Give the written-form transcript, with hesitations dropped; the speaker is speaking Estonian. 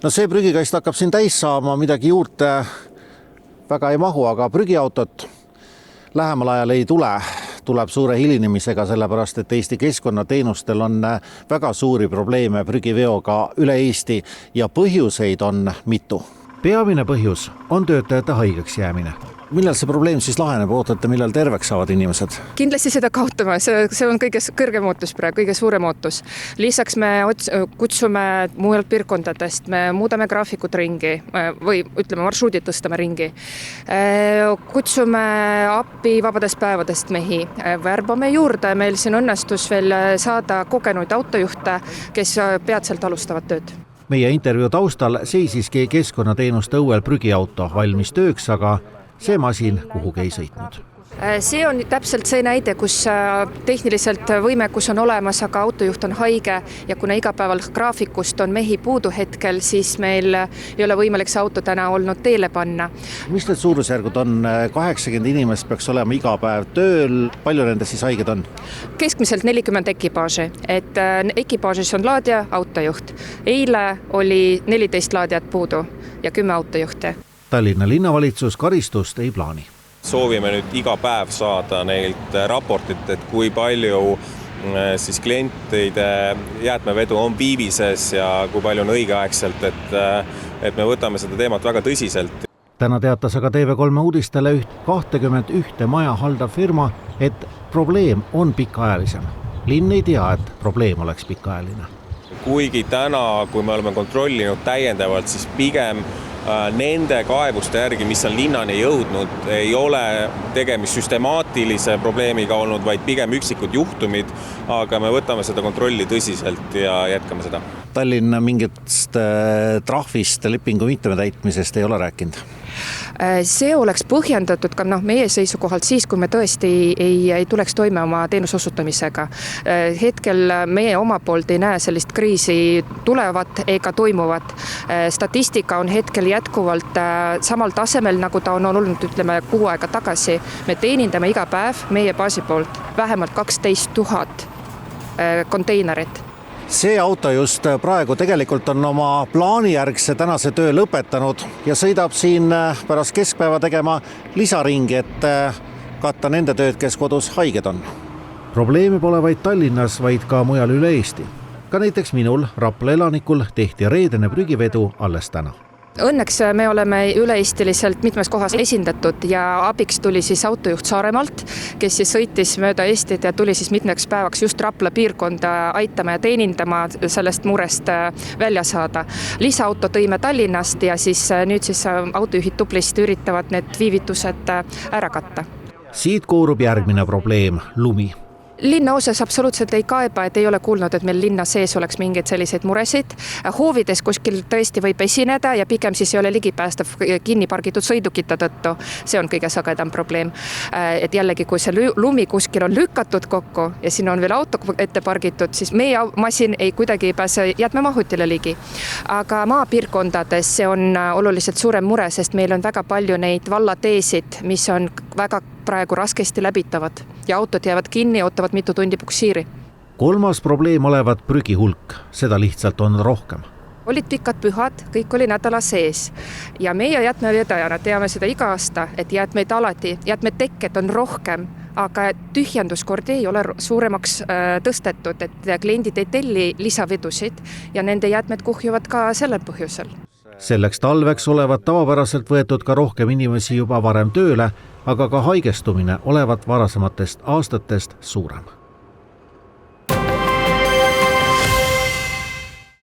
No see prügikast hakkab siin täis saama, midagi juurde väga ei mahu, aga prügiautot lähemal ajal ei tule. Tuleb suure hilinemisega, sellepärast et Eesti keskkonnateenustel on väga suuri probleeme prügiveoga üle Eesti ja põhjuseid on mitu. Peamine põhjus on töötajate haigeks jäämine. Millal see probleem siis laheneb? Ootate, millal terveks saavad inimesed? Kindlasti seda kaotame, see on kõige kõrgem ootus praegu, kõige suurem ootus. Lisaks me kutsume mujalt piirkondadest, me muudame graafikut ringi või ütleme marsruudid tõstame ringi. Kutsume appi vabadest päevadest mehi, värbame juurde, meil siin õnnestus veel saada kogenuid autojuhte, kes peatselt alustavad tööd. Meie intervjuu taustal seisiski keskkonnateenuste õuel prügiauto valmis tööks, aga see masin kuhugi ei sõitnud. See on täpselt see näide, kus tehniliselt võimekus on olemas, aga autojuht on haige ja kuna igapäeval graafikust on mehi puudu hetkel, siis meil ei ole võimalik see auto täna olnud teele panna. Mis need suurusjärgud on? 80 inimest peaks olema iga päev tööl. Palju nende siis haiged on? Keskmiselt 40 ekipaaži. Et ekipaažis on laadja, autojuht. Eile oli 14 laadjat puudu ja 10 autojuhte. Tallinna linnavalitsus karistust ei plaani. Soovime nüüd iga päev saada neilt raportit, et kui palju siis klientide jäätmevedu on viivises ja kui palju on õigeaegselt, et me võtame seda teemat väga tõsiselt. Täna teatas aga TV3 uudistele 21 maja haldav firma, et probleem on pikaajalisem. Linn ei tea, et probleem oleks pikaajaline. Kuigi täna, kui me oleme kontrollinud täiendavalt, siis pigem nende kaebuste järgi, mis on linnani jõudnud, ei ole tegemist süstemaatilise probleemiga olnud, vaid pigem üksikud juhtumid, aga me võtame seda kontrolli tõsiselt ja jätkame seda. Tallinn mingist trahvist lepingu mittetäitmisest ei ole rääkinud? See oleks põhjendatud ka meie seisukohalt siis, kui me tõesti ei tuleks toime oma teenuse osutamisega. Hetkel meie oma poolt ei näe sellist kriisi tulevat ega toimuvat. Statistika on hetkel jätkuvalt samal tasemel, nagu ta on olnud, ütleme, 6 aega tagasi. Me teenindame iga päev meie baasi poolt vähemalt 12 000 konteinerit. See auto just praegu tegelikult on oma plaanijärgse tänase töö lõpetanud ja sõidab siin pärast keskpäeva tegema lisaringi, et katta nende tööd, kes kodus haiged on. Probleemi pole vaid Tallinnas, vaid ka mujal üle Eesti. Ka näiteks minul, Rapla elanikul, tehti reedene prügivedu alles täna. Õnneks me oleme üle-eestiliselt mitmes kohas esindatud ja abiks tuli siis autojuht Saaremaalt, kes siis sõitis mööda Eestit ja tuli siis mitmeks päevaks just Rapla piirkonda aitama ja teenindama sellest murest välja saada. Lisaauto tõime Tallinnast ja siis nüüd siis autojuhid tublisti üritavad need viivitused ära katta. Siit koorub järgmine probleem, lumi. Linna osas absoluutselt ei kaeba, et ei ole kuulnud, et meil linna sees oleks mingeid selliseid muresid. Hoovides kuskil tõesti võib esineda ja pigem siis ei ole ligipäästav kinni pargitud sõidukite tõttu. See on kõige sagedam probleem. Et jällegi, kui see lumi kuskil on lükatud kokku ja siin on veel auto ette pargitud, siis meie masin ei kuidagi ei pääse jäätmemahutile ligi. Aga maapiirkondades see on oluliselt suurem mure, sest meil on väga palju neid vallateesid, mis on väga praegu raskesti läbitavad ja autod jäävad kinni, ootavad mitu tundi puksiiri. Kolmas probleem olevat prügihulk, seda lihtsalt on rohkem. Olid pikad pühad, kõik oli nädala sees ja meie jäätmevedajana teame seda iga aasta, et jäätmeid alati, jäätmetekket on rohkem, aga tühjenduskordi ei ole suuremaks tõstetud, et kliendid ei telli lisavedusid ja nende jäätmed kuhjuvad ka sellel põhjusel. Selleks talveks olevat tavapäraselt võetud ka rohkem inimesi juba varem tööle, aga ka haigestumine olevat varasematest aastatest suurem.